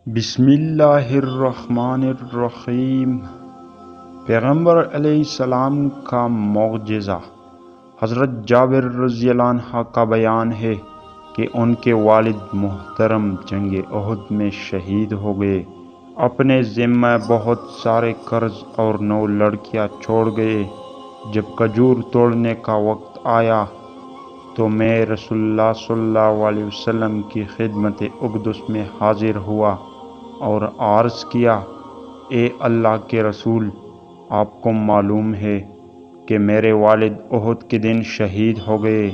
بسم اللہ الرحمن الرحیم۔ پیغمبر علیہ السلام کا معجزہ۔ حضرت جابر رضی اللہ عنہ کا بیان ہے کہ ان کے والد محترم جنگ احد میں شہید ہو گئے۔ اپنے ذمہ بہت سارے قرض اور 9 لڑکیاں چھوڑ گئے۔ جب کھجور توڑنے کا وقت آیا تو میں رسول اللہ صلی اللہ علیہ وسلم کی خدمت اقدس میں حاضر ہوا اور عرض کیا، اے اللہ کے رسول، آپ کو معلوم ہے کہ میرے والد احد کے دن شہید ہو گئے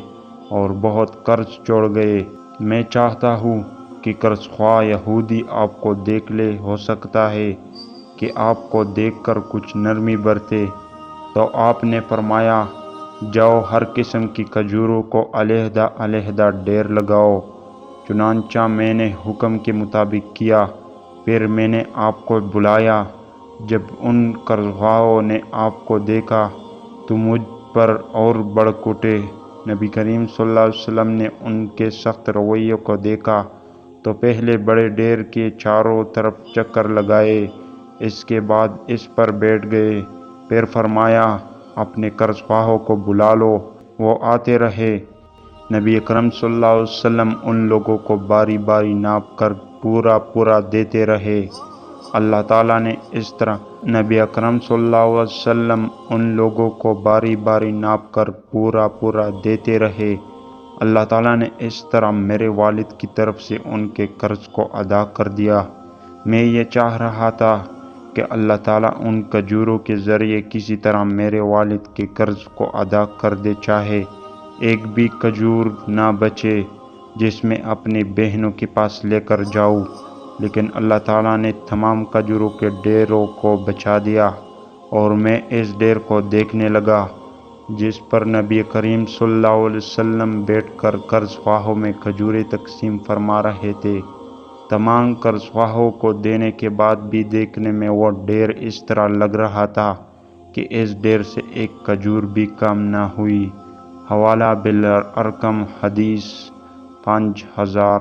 اور بہت قرض چھوڑ گئے۔ میں چاہتا ہوں کہ قرض خواہ یہودی آپ کو دیکھ لے، ہو سکتا ہے کہ آپ کو دیکھ کر کچھ نرمی برتے۔ تو آپ نے فرمایا، جاؤ ہر قسم کی کھجوروں کو علیحدہ علیحدہ ڈھیر لگاؤ۔ چنانچہ میں نے حکم کے مطابق کیا۔ پھر میں نے آپ کو بلایا۔ جب ان قرض خواہوں نے آپ کو دیکھا تو مجھ پر اور بڑھ اٹھے۔ نبی کریم صلی اللہ علیہ وسلم نے ان کے سخت رویے کو دیکھا تو پہلے بڑے ڈھیر کے چاروں طرف چکر لگائے، اس کے بعد اس پر بیٹھ گئے۔ پھر فرمایا، اپنے قرض خواہوں کو بلا لو۔ وہ آتے رہے۔ نبی اکرم صلی اللہ علیہ وسلم ان لوگوں کو باری باری ناپ کر پورا پورا دیتے رہے۔ اللہ تعالیٰ نے اس طرح نبی اکرم صلی اللہ علیہ وسلم ان لوگوں کو باری باری ناپ کر پورا پورا دیتے رہے۔ اللہ تعالیٰ نے اس طرح میرے والد کی طرف سے ان کے قرض کو ادا کر دیا۔ میں یہ چاہ رہا تھا کہ اللہ تعالیٰ ان کھجوروں کے ذریعے کسی طرح میرے والد کے قرض کو ادا کر دے، چاہے ایک بھی کھجور نہ بچے جس میں اپنی بہنوں کے پاس لے کر جاؤں، لیکن اللہ تعالیٰ نے تمام کھجوروں کے ڈھیروں کو بچا دیا اور میں اس ڈھیر کو دیکھنے لگا جس پر نبی کریم صلی اللہ علیہ وسلم بیٹھ کر قرض خواہوں میں کھجوریں تقسیم فرما رہے تھے۔ تمام قرض خواہوں کو دینے کے بعد بھی دیکھنے میں وہ ڈھیر اس طرح لگ رہا تھا کہ اس ڈھیر سے ایک کھجور بھی کم نہ ہوئی۔ حوالہ بالارقم، حدیث 5000۔